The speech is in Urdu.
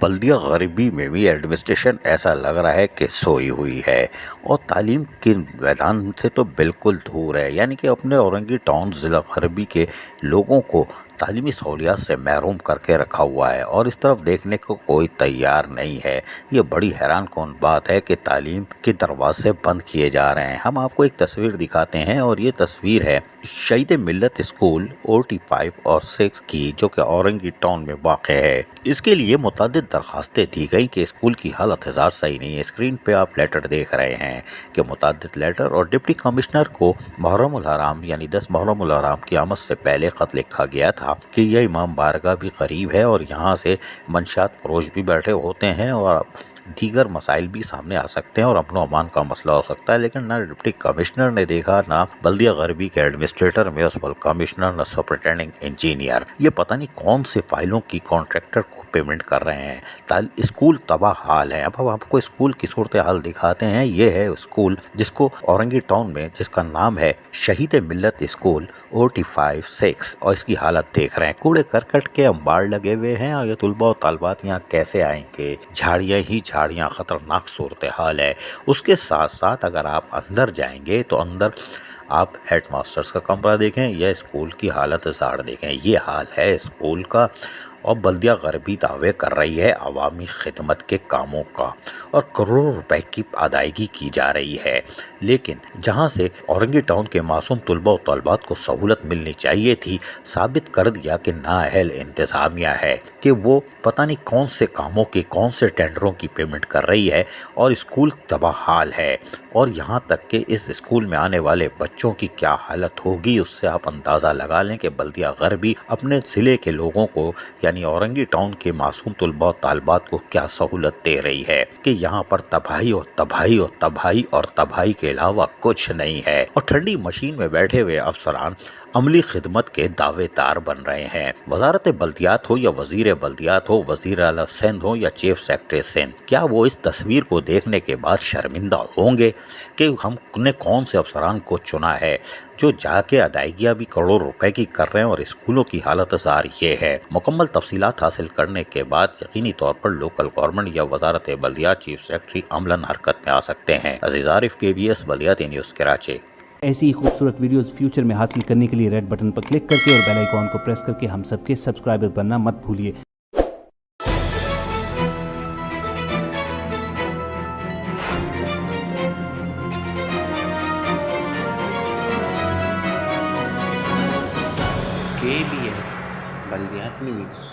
بلدیہ غربی میں بھی ایڈمنسٹریشن ایسا لگ رہا ہے کہ سوئی ہوئی ہے اور تعلیم کے میدان سے تو بالکل دور ہے، یعنی کہ اپنے اورنگی ٹاؤن ضلع غربی کے لوگوں کو تعلیمی سہولیات سے محروم کر کے رکھا ہوا ہے اور اس طرف دیکھنے کو کوئی تیار نہیں ہے۔ یہ بڑی حیران کن بات ہے کہ تعلیم کے دروازے بند کیے جا رہے ہیں۔ ہم آپ کو ایک تصویر دکھاتے ہیں اور یہ تصویر ہے شہید ملت اسکول OT 5 اور 6 کی، جو کہ اورنگی ٹاؤن میں واقع ہے۔ اس کے لیے متعدد درخواستیں دی گئی کہ اسکول کی حالت ہزار صحیح نہیں ہے۔ اسکرین پہ آپ لیٹر دیکھ رہے ہیں کہ متعدد لیٹر اور ڈپٹی کمشنر کو محرم الحرام یعنی 10 محرم الحرام کی آمد سے پہلے خط لکھا گیا تھا کہ یہ امام بارگاہ بھی قریب ہے اور یہاں سے منشیات فروش بھی بیٹھے ہوتے ہیں اور دیگر مسائل بھی سامنے آ سکتے ہیں اور امن و امان کا مسئلہ ہو سکتا ہے، لیکن نہ ڈپٹی کمشنر نے دیکھا، نہ بلدیہ غربی کے ایڈمنسٹریٹر میونسپل کمشنر، نہ سپرنٹینڈنگ انجینئر۔ یہ پتہ نہیں کون سے فائلوں کی کانٹریکٹر کو پیمنٹ کر رہے ہیں۔ اسکول تباہ حال ہے۔ اب آپ کو اسکول کی صورتحال دکھاتے ہیں۔ یہ ہے اسکول جس کو اورنگی ٹاؤن میں، جس کا نام ہے شہید ملت اسکول OT 5 6، اور اس کی حالت دیکھ رہے ہیں۔ کوڑے کرکٹ کے انبار لگے ہوئے ہیں اور یہ طلباء و طالبات یہاں کیسے آئیں گے؟ جھاڑیاں ہی جھاڑیاں، خطرناک صورتحال ہے۔ اس کے ساتھ ساتھ اگر آپ اندر جائیں گے تو اندر آپ ہیڈ ماسٹرز کا کمرہ دیکھیں یا اسکول کی حالت زار دیکھیں۔ یہ حال ہے اسکول کا، اور بلدیہ غربی دعوے کر رہی ہے عوامی خدمت کے کاموں کا اور کروڑوں روپے کی ادائیگی کی جا رہی ہے، لیکن جہاں سے اورنگی ٹاؤن کے معصوم طلباء و طالبات کو سہولت ملنی چاہیے تھی، ثابت کر دیا کہ نااہل انتظامیہ ہے کہ وہ پتہ نہیں کون سے کاموں کے، کون سے ٹینڈروں کی پیمنٹ کر رہی ہے، اور اسکول تباہ حال ہے۔ اور یہاں تک کہ اس اسکول میں آنے والے بچوں کی کیا حالت ہوگی، اس سے آپ اندازہ لگا لیں کہ بلدیہ غربی اپنے ضلع کے لوگوں کو یعنی اورنگی ٹاؤن کے معصوم طلباء و طالبات کو کیا سہولت دے رہی ہے کہ یہاں پر تباہی اور تباہی اور تباہی اور تباہی کے علاوہ کچھ نہیں ہے، اور ٹھنڈی مشین میں بیٹھے ہوئے افسران عملی خدمت کے دعوے دار بن رہے ہیں۔ وزارت بلدیات ہو یا وزیر بلدیات ہو، وزیر اعلیٰ سندھ ہو یا چیف سیکرٹری سندھ، کیا وہ اس تصویر کو دیکھنے کے بعد شرمندہ ہوں گے کہ ہم نے کون سے افسران کو چنا ہے جو جا کے ادائیگیاں بھی کروڑوں روپے کی کر رہے ہیں، اور اسکولوں کی حالت زار یہ ہے۔ مکمل تفصیلات حاصل کرنے کے بعد یقینی طور پر لوکل گورنمنٹ یا وزارت بلدیات چیف سیکرٹری عملاً حرکت میں آ سکتے ہیں۔ عزیز عارف، KBS بلدیاتی نیوز کراچی۔ ایسی ہی خوبصورت ویڈیوز فیوچر میں حاصل کرنے کے لیے ریڈ بٹن پر کلک کر کے اور بیل آئیکن کو پریس کر کے ہم سب کے سبسکرائبر بننا مت بھولیے۔ KBS بلدیات news.